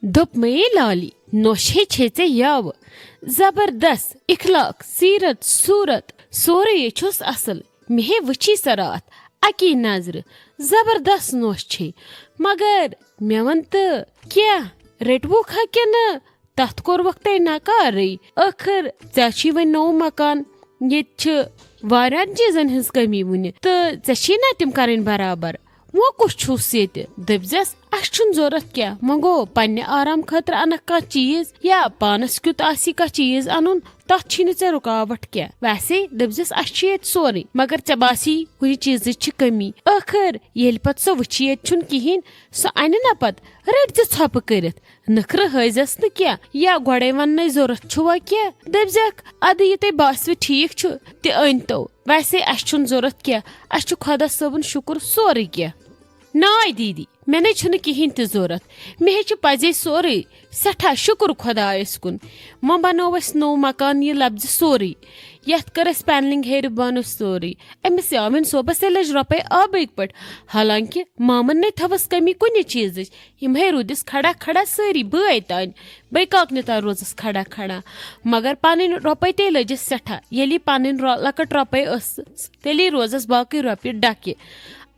दोप मे लाली नोशे छे याव जबरदस्त इखलाक सीरत सूरत सोरे छुस असल मे वची सरात अकी नजर जबरदस्त नोश छे मगर मे वन तो क्या रटवुक हा कि न तथ कोरवक ते नकारी आखिर चे वन नौ मकान ये वारियान चीजन हज कमी वन तो चे ना तिम करें बराबर वो कुछ छुस ये दपजस अन जरूरत क्या मंगो पन्ने आराम खतर अनक कह चीज या पानस क्युत आसी कह चीज अनुन तथ चे रुकावट क्या वैसे दपजस ये सोरे मगर चे बासी कुछ चीज कमी आखिर ये पत सो वच ये कहें सो अन ना पत रट छप कर नखर हजस न क्या या गोड़े वन जरूरत छुआ क्या दपजक अद ये ते बासव ठीक ते अन तो वैसे अन जरूरत क्या अ खुदा सबन शुक्र सोरे क्या नाय दीदी मे कहें तो जरूरत मे पजे सोरे सठा शुक्र खुदायस कुन वो बनो नो मकान यह लफ्ज सोरे यथ कर पैनलिंग हेर बनो सोरे अमिस यामिन सोबस लज रुपये आबिक पे हालांकि मामन ने थवस कमी कुछ चीज हे रूदिस खड़ा खड़ा सारी बे तान बे काकन तान रोजस खड़ा खड़ा मगर पन रुपये ते लजस सठा ये पन लकट रुपये तेली रोजस बाकी रुपये डके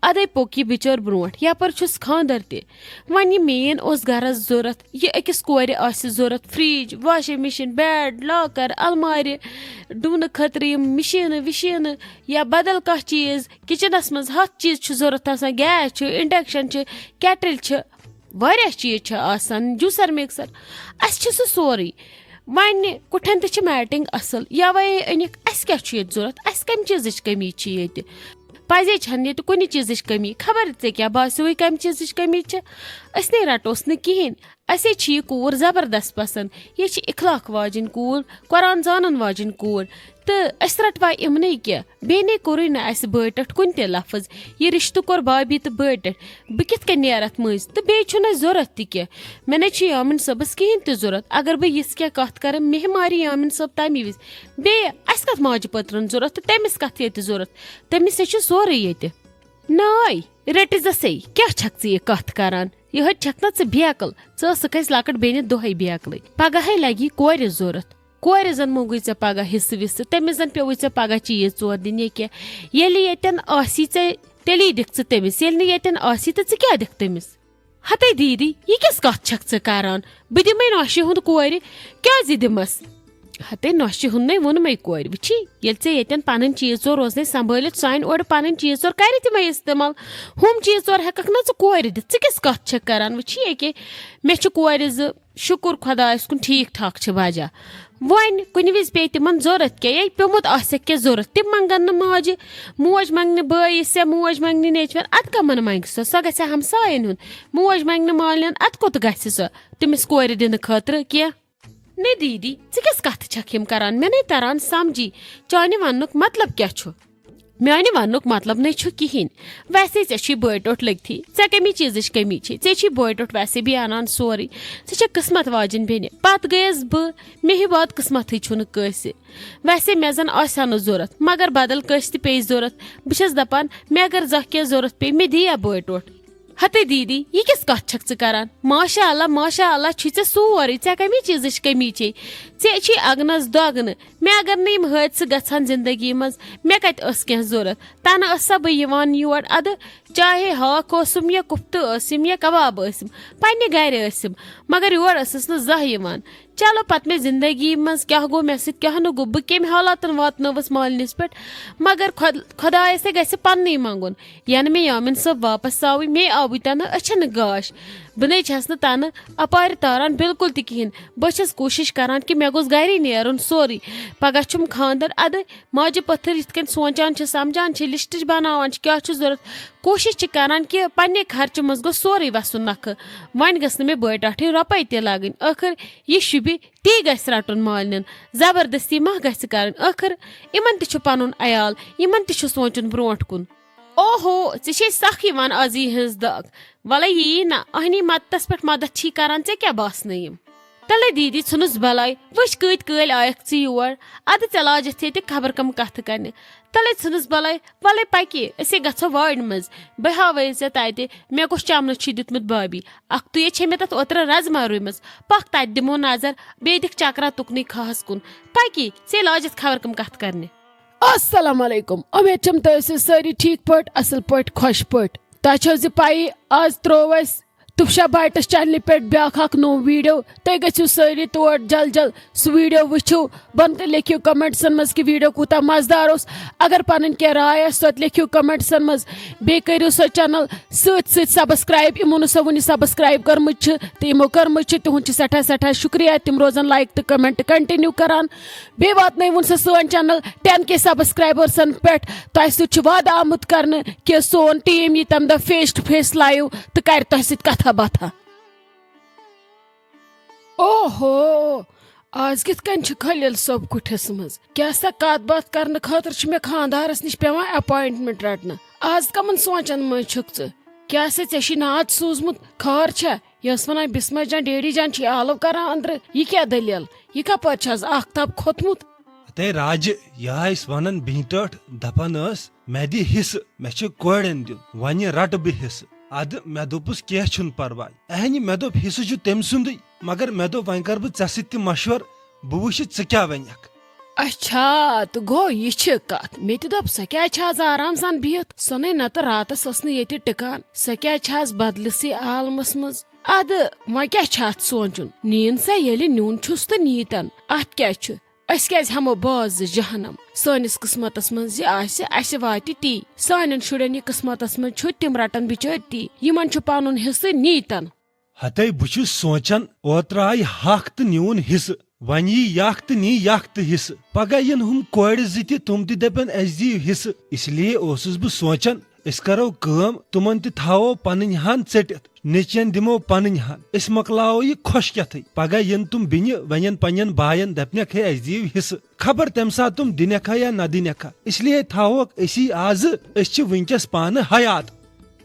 अदे पोकी बिचर ब्रोट यपर खानदर वन ये मेन गरस जरूरत यह अकिस कोर जरूरत fridge washing machine bed locker अलमारि डून खतर मशीन विशीन या बदल कह चीज किचनस मज हथ चीज जरूरत गैस इंडक्शन केटल वारिया चीज जूसर मिक्सर अस सोरे वन कुठन त मैटिंग असल या वे अनिक अस क्या जरूरत अस कम चीज कमी ये पजे ये कुछ चीज कमी खबर ऐ क्या बासो कम चीज कमी अस रटोस न कहें असे यह कूर जबरदस्त पसंद ये इखलाक वाजन कूर कुरान जानन वाजन कूर तो अस रटवा इमन क्या बेने कोर अस बट कुन त लफज यह रिश्त कोर भाभी तो बट बह कित नीर अत मज तो बे जरूरत तह मे यामिन सबस कहें तो जरूरत अगर बह यिस क्या कत कर मे मारी यामिन सब तमे विज बे अस कत माज पत्रन जरूरत तो तमिस कत ये जरूरत तमिस सोरे ये नाय रट जसे क्या छक यह कत करान यह छक ना बेकल स लकट बेन दोहे बेकल पगह लगी कोर जरूरत कोर जन मोगु ऐ पगह हिस्स विस्स तमिस जन पे ऐ पगह चीज चोर दिन क्या येन आसी तेली दिख तमिस येन आसी तो क्या दिख तमिस हते दीदी यह किस कत छक करान बह दिमे नौशे हुंद कोर क्या दिमस हते नौशे हुंद वोन मे कोर वची येन पन चीज चोर रोज संभालित सान और पन चीज चोर कर तमें इस्तेमाल हम चीज चोर हेक ना कोर दिख किस कत छक करान वची ये मे कोर शुक्र खुदायस कुन ठीक ठाक वजह वन कुन विज पे तिमन जरूरत क्या ये पेमुत क्या जरूरत तिम मंगन माज मोज मंगन बस या मोज मंगन नेचर अत कमन मंग सो गि हमसायन हुंद मोज मंगन मालन अत कोत गि सो तमिस कोर दिन खतर क्या ने दीदी किस कत छक करान मे नहीं तरान समझी चाने वनुक मतलब क्या माने वनुक मतलब नहीं कहें वैसे ऐ बटोट लगती ऐ कमी चीज कमी ऐ बटोट वैसे भी अनान सोरे ऐ किस्मत वाजन बेन पत गयस मे बात किस्मत कस वैसे मे जन आसा जरूरत मगर बदल कस पे जरूरत बस दपान मे अगर जह क्या जरूरत पे मे दिया बटोट हते दीदी यह किस कत छक करान माशा अल्लाह छे सोरे ऐ कमी चीज कमी ऐ अगनस दगन मे अगर नम हादस गछान जिंदगी मज मे कत क्या जरूरत तन सा बह योर अद चाहे हाक या कुफ्त या कबाब पन्ने गर मगर योर जह चलो पत मे जिंदगी मज क्या गो मे सत क्या गो बह कम हालात वातनवस मालनिस पे मगर खुदायस गि पन्ने मंगुन यन मे यामिन सब वापस आव मे आव तन अचन गाश बह छस तन अपार तारान बिल्कुल तहें बस कोशिश करान कि मे गोस गर नेरन सोरे पगह छुम खानदर अद माज पत्थर ये सोचान समझान लिस्ट बनावान क्या जरूरत कोशिश करान कि पन्ने खर्च मज गो सोरे वसन नख वन गस मे बटाठ रुपये त लगन आखिर यह शुबि ती गस रटन मालन जबरदस्ती मा गस कर आखिर इमन त पनुन अयाल इमन त सोचन ब्रोट कुन ओहो ऐ सख यहान अजी हज दग वल यी ना अहनी मदतस पे मदद छी करान ऐ क्या बासन यम तले दीदी छुनस भलाई वुच कत कल आयक योर अद चलाजत ये खबर कम कत कर तले ژھٕنس بلاے وَلے پکی أسے گژھو وارِ منٛز بہٕ ہاوے ژےٚ تتہِ مےٚ کُس چمنہٕ چھُ دیُتمُت بابی اکھتُے چھے مےٚ تتھ اوترٕ رزما رُومٕژ پکھ تتہِ دِمو نظر بیٚیہِ دِکھ چکرا تُکنُے کھہس کُن پکی ژےٚ لاجتھ خبر کم کتھ کرنہِ. السلام علیکم. امید چھم تُہۍ ٲسِو سٲری ٹھیٖک پٲٹھۍ اصل پٲٹھۍ خۄش پٲٹھۍ. تۄہہِ چھو زِ پایی آز تروو اسہِ تُفشا بایٹس چینلہِ پٮ۪ٹھ بیاکھ اکھ نوٚو ویٖڈیو. تُہۍ گٔژھِو سٲری تور جل جل سُہ ویٖڈیو وٕچھِو. بۄن کَنۍ لیکھِو کمنٹسن منٛز کہِ ویٖڈیو کوٗتاہ مزٕدار اوس. اگر پنٕنۍ کینٛہہ راے آسہِ سۄ تہِ لیکھِو کمنٹسن منٛز. بیٚیہِ کٔرِو سۄ چینل سۭتۍ سۭتۍ سبسکرایب یِمو نہٕ سۄ وُنہِ سبسکرایب کٔرمٕژ چھِ تہٕ یِمو کٔرمٕژ چھِ تِہُنٛد چھُ سٮ۪ٹھاہ سٮ۪ٹھاہ شُکریہ. تِم روزن لایک تہٕ کمنٹ کنٹِنیو کران. بیٚیہِ واتنٲوُن سۄ سٲنۍ چینل 10K سبسکرایبٲرسن پٮ۪ٹھ. تۄہہِ سۭتۍ چھُ وعدٕ آمُت کرنہٕ کہِ سون ٹیٖم یی تمہِ دۄہ فیس ٹُو فیس لایِو تہٕ کرِ تۄہہِ سۭتۍ کتھا باتھا. اوہو آز کِتھ کٔنۍ چھِ خلیل صٲب کُٹھِس منٛز. کیٛاہ سا کتھ باتھ کرنہٕ خٲطرٕ چھُ مےٚ خانٛدارس نِش پیوان اپوینٹمنٹ رٹنہٕ. آز کمن سونچن منٛز چھُکھ ژٕ؟ کیٛاہ سا ژےٚ چھُے ناد سوٗزمُت خٲر چھا؟ یہِ ٲس ونان بسمہ جان ڈیڈی جان چھِ آلو کران أنٛدرٕ. یہِ کیٛاہ دٔلیل؟ یہِ کپٲرۍ چھِ آز آختاب کھوٚتمُت؟ ہتے راجہِ یہِ ٲسۍ ونان بِہٹٲٹھ دپان ٲس مےٚ دِ حصہٕ مےٚ چھُ کورٮ۪ن دیُن وۄنۍ رٹہٕ بہٕ حصہٕ. ادٕ مےٚ دوٚپُس کینٛہہ چھُنہٕ پرواے. اہنہِ مےٚ دوٚپ حصہٕ چھُ تٔمۍ سُنٛدُے مگر مےٚ دوٚپ وۄنۍ کرٕ بہٕ ژےٚ سۭتۍ تہِ مشور بہٕ وٕچھِ ژٕ کیٛاہ ونکھ. اچھا تہٕ گوٚو یہِ چھِ کتھ. مےٚ تہِ دوٚپ سۄ کیٛازِ چھِ آز آرام سان بِہِتھ. سۄنٕے نتہٕ راتس ٲس نہٕ ییٚتہِ ٹِکان. سۄ کیٛازِ چھِ آز بدلسٕے عالمس منٛز. ادٕ وۄنۍ کیٛاہ چھُ اتھ سونچُن؟ نیٖن سا ییٚلہِ نیُن چھُس تہٕ نیٖتن. اتھ کیٛاہ چھُ؟ أسۍ کیٛازِ ہٮ۪مو باز جہنم. سٲنِس قٕسمتس منٛز یہِ آسہِ اَسہِ واتہِ تی. سانٮ۪ن شُرٮ۪ن یہِ قٕسمتس منٛز چھُ تِم رٹن بِچٲرۍ تی. یِمن چھُ پنُن حصہٕ نیٖتن. ہتے بہٕ چھُس سونچان اوترٕ آیہِ ہکھ تہٕ نیوٗن حصہٕ وۄنۍ یی یکھ تہٕ نی یکھ تہٕ حصہٕ. پگاہ ین ہُم کورِ زٕ تہِ تِم تہِ دپن اسہِ دِیِو حصہٕ. اس لیے اوسُس بہٕ سونچان أسۍ کرو کٲم تِمن تہِ تھاوو پنٕنۍ ہن ژٔٹِتھ نیچین دِمو پنٕنۍ ہن. أسۍ مۄکلاوو یہِ خۄش کیتھٕے. پگاہ ین تِم بیٚنہِ ونن پننٮ۪ن باین دپنکھ ہے اسہِ دِیِو حصہٕ. خبر تمہِ ساتہٕ تِم دِنکھا یا نہ دِنکھا. اس لیے تھاووکھ أسی آزٕ. أسۍ چھِ ؤنکیٚس پانہٕ حیات.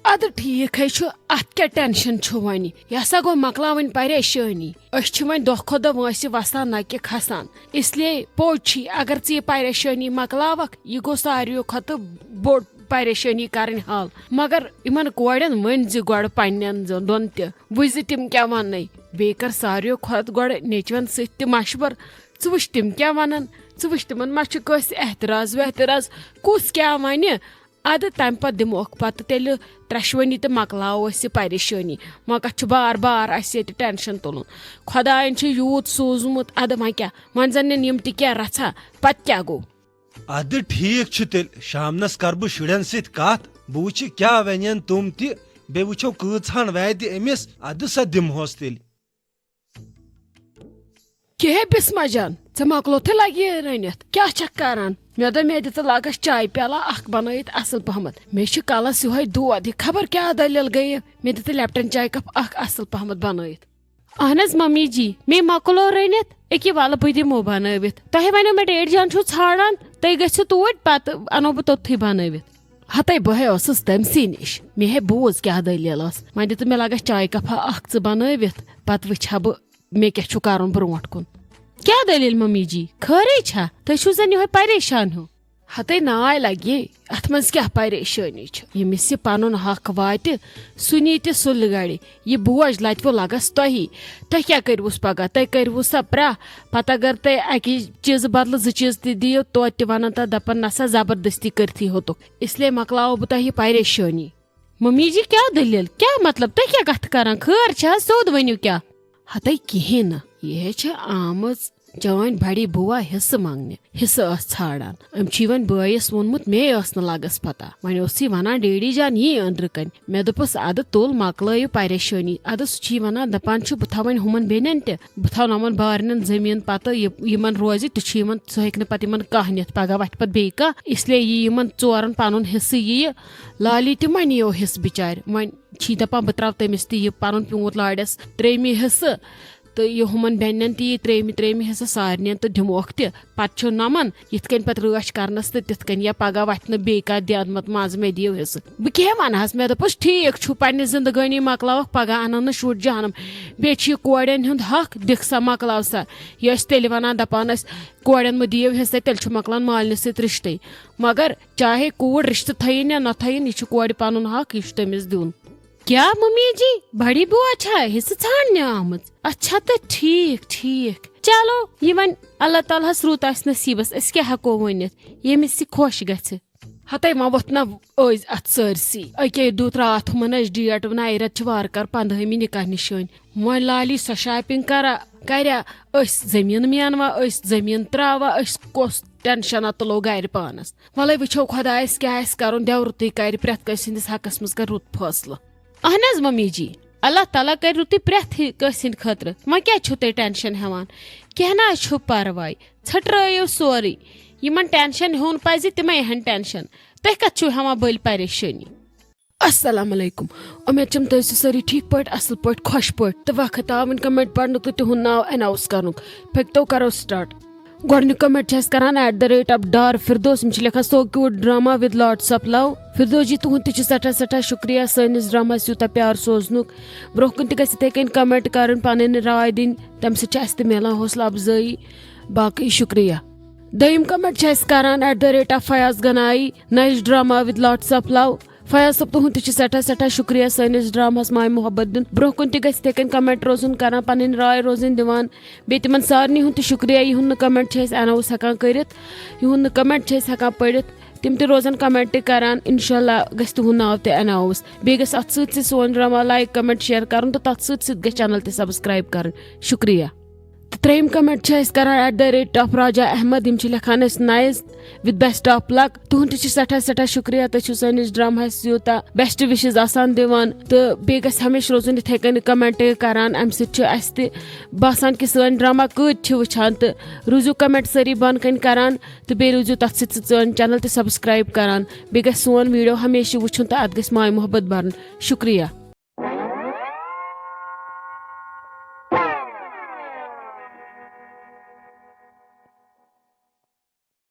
ادٕ ٹھیٖکھٕے چھُ. اتھ کیٛاہ ٹینشن چھُ وۄنۍ؟ یہِ ہسا گوٚو مۄکلاوٕنۍ پریشٲنی. أسۍ چھِ وۄنۍ دۄہ کھۄتہٕ دۄہ وٲنٛسہِ وسان نہ کہِ کھسان. اس لیے پوٚز چھُے اگر ژٕ یہِ پریشٲنی مۄکلاوکھ یہِ گوٚو ساروٕیو کھۄتہٕ بوٚڑ پریشٲنی کرٕنۍ حل. مگر یِمن کورٮ۪ن ؤنۍ زِ گۄڈٕ پننٮ۪ن دۄن تہِ وٕچھ زِ تِم کیٛاہ وننَے. بیٚیہِ کر ساروٕیو کھۄتہٕ گۄڈٕ نیچوٮ۪ن سۭتۍ تہِ مشور. ژٕ وٕچھ تِم کیٛاہ ونن. ژٕ وٕچھ تِمن ما چھُ کٲنٛسہِ احتراز وحتراز کُس کیٛاہ ونہِ. ادٕ تمہِ پتہٕ دِموکھ پتہٕ تیٚلہِ ترٛٮ۪شوٕنی تہٕ مۄکلاوو أسۍ یہِ پریشٲنی. وۄنۍ کتھ چھُ بار بار اسہِ ییٚتہِ ٹینشن تُلُن. خۄداین چھُ یوٗت سوٗزمُت. ادٕ وۄنۍ کیٛاہ وۄنۍ زن نہٕ یِم تہِ کینٛہہ رژھا پتہٕ کیٛاہ گوٚو. ادٕ ٹھیٖک چھُ تیٚلہِ شامنس کرٕ بہٕ شُرٮ۪ن سۭتۍ کتھ. بہٕ وٕچھِ کیٛاہ ونن تِم تہِ بیٚیہِ وٕچھو کۭژہن واتہِ أمِس. ادٕ سۄ دِمہوس تیٚلہِ. کیٛاہ بسما جان ژےٚ مۄکلوتھٕے لگہِ یہِ رٔنِتھ کیٛاہ چھکھ کران؟ مےٚ دوٚپ مےٚ دِ ژٕ لگس چاے پیالہ اکھ بنٲیِتھ اصل پہمتھ. مےٚ چھُ کلس یِہوے دود. یہِ خبر کیٛاہ دٔلیل گٔیہِ. مےٚ دِ ژٕ لیپٹن چاے کپ اکھ اصل پہمتھ بنٲیِتھ. اہن حظ ممی جی مے مۄکلو رٔنِتھ. أکہِ ولہٕ بہٕ دِمو بنٲوِتھ. تۄہہِ ونیو مےٚ ڈیڈی جان چھُو ژھانڈان تُہۍ گٔژھِو توٗرۍ پتہٕ انو بہٕ توٚتھٕے بنٲوِتھ. ہتے بہٕ ہے ٲسٕس تٔمسٕے نِش. مےٚ ہے بوز کیٛاہ دٔلیل ٲس. وۄنۍ دِ ژٕ مےٚ لگس چاے کپا اکھ ژٕ بنٲوِتھ پتہٕ وٕچھِ ہا بہٕ مےٚ کیٛاہ چھُ کرُن برونٛٹھ کُن. کیٛاہ دٔلیل ممی جی خٲرٕے چھا؟ تُہۍ چھِو زن یِہوے پریشان ہیوٗ. ہتے ناے لگہِ اتھ منٛز کیٛاہ پریشٲنی چھِ. ییٚمِس یہِ پنُن حق واتہِ سُہ نیٖتہِ سُلہِ گرِ. یہِ بوج لتوٕ لگس تۄہی. تُہۍ کیٛاہ کٔرۍوُس پگاہ؟ تُہۍ کٔرۍوُ سا پرٛاہ. پتہٕ اگر تُہۍ اکہِ چیٖزٕ بدلہٕ زٕ چیٖز تہِ دِیِو توتہِ تہِ ونن تتھ دپن نہ سا زبردستی کٔرتھٕے ہوٚتُکھ. اس لیے مۄکلاوو بہٕ تۄہہِ یہِ پریشٲنی. ممی جی کیٛاہ دٔلیل کیٛاہ مطلب تُہۍ کیٛاہ کتھ کران خٲر چھا سیوٚد ؤنِو کیٛاہ. ہتے کہیٖنۍ نہٕ. یہِ ہے چھِ آمٕژ چٲنۍ بڑی بُوا حصہٕ منٛگنہِ. حصہٕ ٲس ژھانڈان. أمۍ چھُ وۄنۍ بٲیِس ووٚنمُت مے ٲس نہٕ لگس پتہ. وۄنۍ اوس یہِ ونان ڈیڈی جان یی أنٛدرٕ کنۍ. مےٚ دوٚپُس ادٕ تُل مۄکلٲیِو پریشٲنی. ادٕ سُہ چھُے ونان دپان چھُ بہٕ تھاوٕ وۄنۍ ہُمن بیٚنٮ۪ن تہِ بہٕ تھاوناوَن بارنٮ۪ن زٔمیٖن پتہٕ یِمن روزِ تہِ چھُ یِمن سُہ ہیٚکہِ نہٕ پتہٕ یِمن کانٛہہ نِتھ. پگاہ وتھِ پتہٕ بیٚیہِ کانٛہہ. اس لیے یی یِمن ژورن پنُن حصہٕ یِیہِ. لالی تہِ ما نِیو حصہٕ بِچارِ. وۄنۍ چھی دپان بہٕ تراو تٔمِس تہِ یہِ پنُن پیوٗنت لاڈٮ۪س 3مہِ حصہٕ तो ये हुमन बेनन ती त्रेमि हसा सारन तो दिमोख त पत नमन यिथ कन पत रच करनस तो तिथ कन या पगह वथ बे दियादमत मज मे दियो हिस्स बह क्या वनहस मे दपस ठीक छु पन्ने जिंदगानी मकलावक पगह अन शुर जानम बे कोड़न हुंद हक दिख सा मकलाव सा ये तेल वनान दपान कोड़न मह दियो हिस्सा तेल मकलान मालने सत रिश्ते मगर चाहे कूड़ रिश्ते थयन या न थयन यह कोड़ पन हक यह तमिस दिन। क्या मम्मी जी बड़ी बुआ अच्छा हिस्स छाड़ने आमत अच्छा तो ठीक चलो ये वन अल्लाह ताला रूत आस नसीबस अस क्या हको वनित यमिस खुश गछ हते वन वोथ ना अत सरसी अके दूत रात हुमन डेट वन रत वार कर 15 निकाह निशान वो लाली सो शॉपिंग कर जमीन मेनवा जमीन त्रावा कोस टेंशन तुलो गर पानस वल वो खुदायस क्या कर देवरुत कर प्रेत कस हकस मज कर रुत फैसला। अहन मम्मी जी अल्लाह ताला कर रुत प्रेत कस खतर वह क्या तुम टेंशन हेवान क्या ना परवाय छट्रो सोरे यमन टेंशन हेन पज तम हन टेंशन तुह कत हेवान बल परेशानी। अस्सलाम वालेकुम उम्मीद चम तुम सारी ठीक पे असल पे खुश पे तो वक्त आव कमेंट पढ़ तो तुद नाव अनाउंस कर तो करो स्टार्ट गोडनिक कमेंट करान @ डार फिरदौस लिखा so cute drama with lots of love Firdous ji तुहद सठा शुक्रिया सैनिस ड्रामास यूता प्यार सोजनुक ब्रोह कन तथे कन कमेंट कर पन राय दिन तम सत मिलान हौसला अफजाई बाकी शुक्रिया। दयम कमेंट करान @ Fayaz Ganai nice drama with lots of love Fayaz सब तुहद सठा शुक्रिया सैनिस ड्रामास माय मोहब्बत दिन ब्रोह कन तथे कमेंट रोजन कर पन राय रोजन दिवान बे तिमन सारनी हुंद शुक्रिया यहुंद कमेंट अनाउंस हेकान करित यहुंद कमेंट हेकान पढ़ित तिम ते रोजन कमेंट करान इंशाल्लाह गस तुहंद नाव ते अनाउंस बे गस अत सत सोन ड्रामा लाइक कमेंट शेयर कर तो तथ सत गस चैनल ते सब्सक्राइब कर शुक्रिया। त्रेम कमेंट करान @ राजा अहमद लिखान nice with best of luck तुहद सठा शुक्रिया तुम सैनिस ड्रामास यूता बेस्ट विशेज आसान दिवान तो बे गस हमेशा रोजन इथे कन कमेंट करान अम सत बासान कि सन ड्रामा कत वुचान तो रूजू कमेंट सारी बन कन करान तो बे रूजू तथ सन चैनल ते सब्सक्राइब करान बे गस सोन वीडियो हमेशा वुचन तो अत गस माय मोहब्बत बरन शुक्रिया।